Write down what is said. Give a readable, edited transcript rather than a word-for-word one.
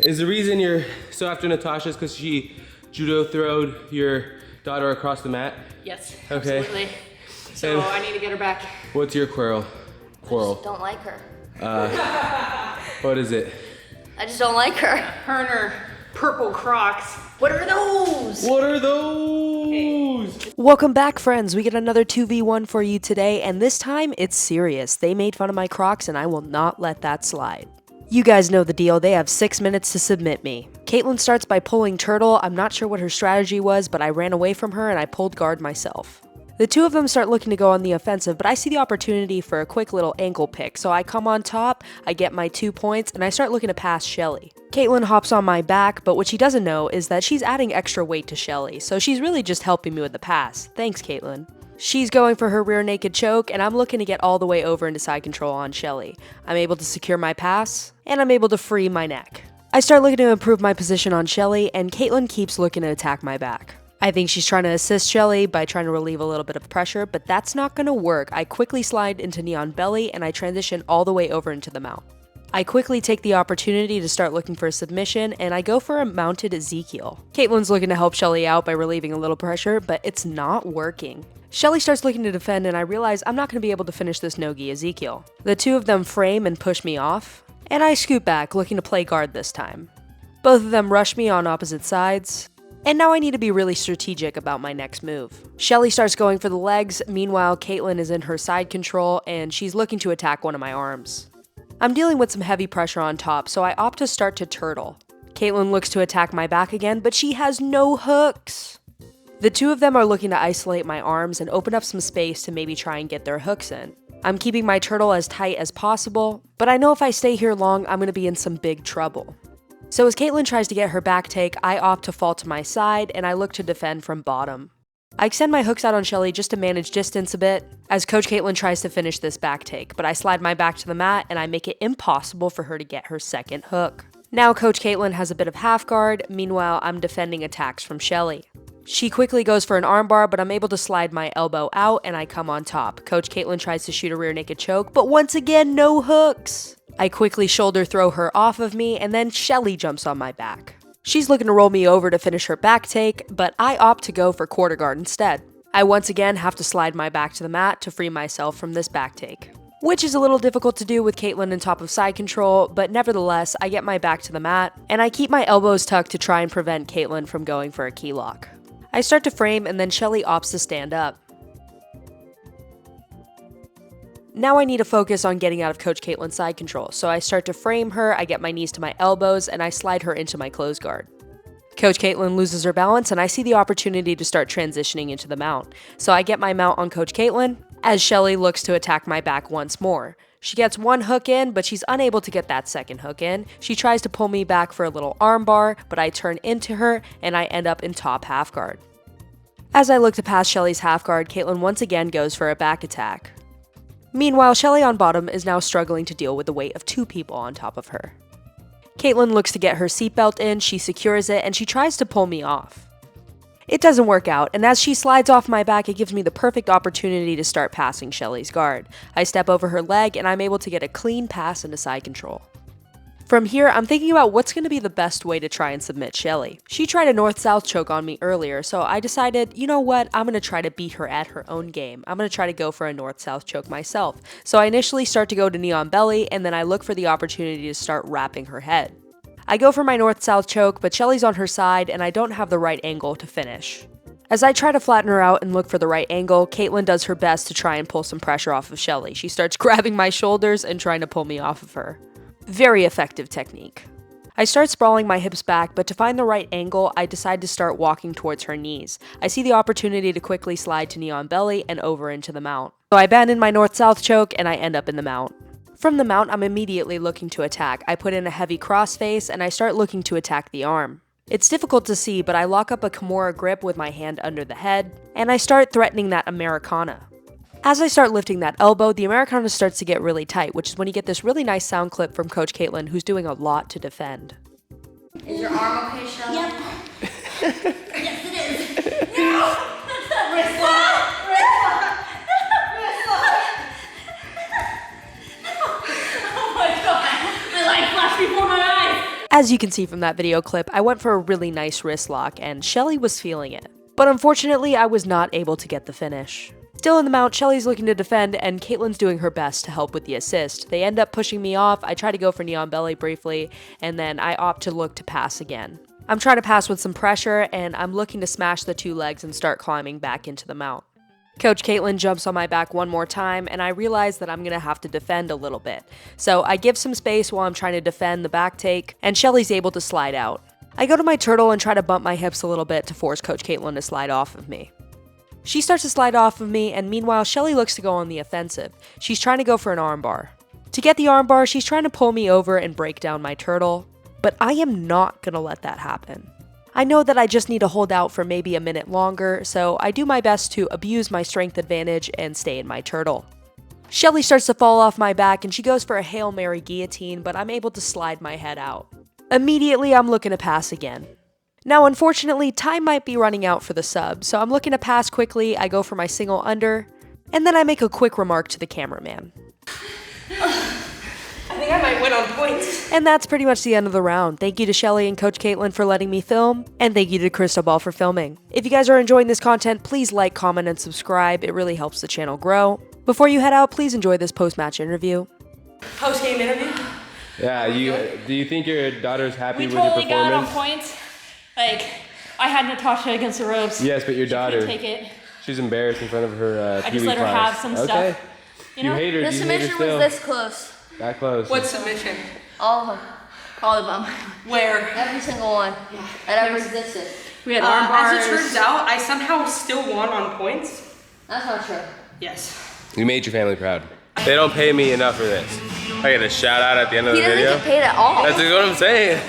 Is the reason you're so after Natasha's because she judo throwed your daughter across the mat? Yes, okay. Absolutely. So I need to get her back. What's your quarrel? I just don't like her. What is it? I just don't like her. Her and her purple Crocs. What are those? What are those? Welcome back, friends. We get another 2v1 for you today, and this time it's serious. They made fun of my Crocs, and I will not let that slide. You guys know the deal. They have 6 minutes to submit me. Kaitlyn starts by pulling turtle. I'm not sure what her strategy was, but I ran away from her and I pulled guard myself. The two of them start looking to go on the offensive, but I see the opportunity for a quick little ankle pick, so I come on top, I get my 2 points, and I start looking to pass Shelly. Kaitlyn hops on my back, but what she doesn't know is that she's adding extra weight to Shelly, so she's really just helping me with the pass. Thanks, Kaitlyn. She's going for her rear naked choke, and I'm looking to get all the way over into side control on Shelly. I'm able to secure my pass, and I'm able to free my neck. I start looking to improve my position on Shelly, and Kaitlyn keeps looking to attack my back. I think she's trying to assist Shelly by trying to relieve a little bit of pressure, but that's not going to work. I quickly slide into knee on belly, and I transition all the way over into the mount. I quickly take the opportunity to start looking for a submission, and I go for a mounted Ezekiel. Kaitlyn's looking to help Shelly out by relieving a little pressure, but it's not working. Shelly starts looking to defend, and I realize I'm not going to be able to finish this no-gi Ezekiel. The two of them frame and push me off, and I scoot back, looking to play guard this time. Both of them rush me on opposite sides, and now I need to be really strategic about my next move. Shelly starts going for the legs, meanwhile Kaitlyn is in her side control, and she's looking to attack one of my arms. I'm dealing with some heavy pressure on top, so I opt to start to turtle. Kaitlyn looks to attack my back again, but she has no hooks. The two of them are looking to isolate my arms and open up some space to maybe try and get their hooks in. I'm keeping my turtle as tight as possible, but I know if I stay here long, I'm going to be in some big trouble. So as Kaitlyn tries to get her back take, I opt to fall to my side, and I look to defend from bottom. I extend my hooks out on Shelly just to manage distance a bit, as Coach Kaitlyn tries to finish this back take, but I slide my back to the mat, and I make it impossible for her to get her second hook. Now Coach Kaitlyn has a bit of half guard, meanwhile I'm defending attacks from Shelly. She quickly goes for an armbar, but I'm able to slide my elbow out, and I come on top. Coach Kaitlyn tries to shoot a rear naked choke, but once again, no hooks. I quickly shoulder throw her off of me, and then Shelly jumps on my back. She's looking to roll me over to finish her back take, but I opt to go for quarter guard instead. I once again have to slide my back to the mat to free myself from this back take, which is a little difficult to do with Kaitlyn on top of side control, but nevertheless, I get my back to the mat, and I keep my elbows tucked to try and prevent Kaitlyn from going for a key lock. I start to frame, and then Shelly opts to stand up. Now I need to focus on getting out of Coach Kaitlyn's side control, so I start to frame her, I get my knees to my elbows, and I slide her into my close guard. Coach Kaitlyn loses her balance, and I see the opportunity to start transitioning into the mount. So I get my mount on Coach Kaitlyn, as Shelly looks to attack my back once more. She gets one hook in, but she's unable to get that second hook in. She tries to pull me back for a little armbar, but I turn into her, and I end up in top half guard. As I look to pass Shelly's half guard, Kaitlyn once again goes for a back attack. Meanwhile, Shelly on bottom is now struggling to deal with the weight of 2 people on top of her. Kaitlyn looks to get her seatbelt in, she secures it, and she tries to pull me off. It doesn't work out, and as she slides off my back, it gives me the perfect opportunity to start passing Shelly's guard. I step over her leg, and I'm able to get a clean pass into side control. From here, I'm thinking about what's going to be the best way to try and submit Shelly. She tried a north-south choke on me earlier, so I decided, you know what, I'm going to try to beat her at her own game. I'm going to try to go for a north-south choke myself. So I initially start to go to knee on belly, and then I look for the opportunity to start wrapping her head. I go for my north-south choke, but Shelly's on her side, and I don't have the right angle to finish. As I try to flatten her out and look for the right angle, Kaitlyn does her best to try and pull some pressure off of Shelly. She starts grabbing my shoulders and trying to pull me off of her. Very effective technique. I start sprawling my hips back, but to find the right angle, I decide to start walking towards her knees. I see the opportunity to quickly slide to knee on belly and over into the mount. So I abandon my north-south choke and I end up in the mount. From the mount, I'm immediately looking to attack. I put in a heavy crossface and I start looking to attack the arm. It's difficult to see, but I lock up a Kimura grip with my hand under the head, and I start threatening that Americana. As I start lifting that elbow, the Americana starts to get really tight, which is when you get this really nice sound clip from Coach Kaitlyn, who's doing a lot to defend. Is your arm okay, Shelly? Yep. Yes, it is. No! Wrist lock! Wrist lock! Wrist lock! Oh my god! My light flashed before my eyes! As you can see from that video clip, I went for a really nice wrist lock and Shelly was feeling it. But unfortunately, I was not able to get the finish. Still in the mount, Shelly's looking to defend and Kaitlyn's doing her best to help with the assist. They end up pushing me off, I try to go for knee on belly briefly, and then I opt to look to pass again. I'm trying to pass with some pressure and I'm looking to smash the 2 legs and start climbing back into the mount. Coach Kaitlyn jumps on my back one more time and I realize that I'm gonna have to defend a little bit. So I give some space while I'm trying to defend the back take and Shelly's able to slide out. I go to my turtle and try to bump my hips a little bit to force Coach Kaitlyn to slide off of me. She starts to slide off of me and meanwhile Shelly looks to go on the offensive. She's trying to go for an armbar. To get the armbar, she's trying to pull me over and break down my turtle, but I am not gonna let that happen. I know that I just need to hold out for maybe a minute longer, so I do my best to abuse my strength advantage and stay in my turtle. Shelly starts to fall off my back and she goes for a Hail Mary guillotine, but I'm able to slide my head out. Immediately, I'm looking to pass again. Now, unfortunately, time might be running out for the sub, so I'm looking to pass quickly, I go for my single under, and then I make a quick remark to the cameraman. I think I might win on points. And that's pretty much the end of the round. Thank you to Shelly and Coach Kaitlyn for letting me film, and thank you to Cristobal for filming. If you guys are enjoying this content, please like, comment, and subscribe. It really helps the channel grow. Before you head out, please enjoy this post-match interview. Post-game interview. Yeah, do you think your daughter's happy We with your totally got on performance? points. Like, I had Natasha against the ropes. Yes, but your She daughter, couldn't take it. she's embarrassed in front of her I just PE let her class. have some Okay. stuff. You know? You hate her, The do you hate her submission was still? this close. That close. What submission? All of them. All of them. Where? Every single one that ever existed. We had arm bars. As it turns out, I somehow still won on points. That's not true. Yes. You made your family proud. They don't pay me enough for this. I get a shout out at the end of He the doesn't video. get paid at all. That's what I'm saying.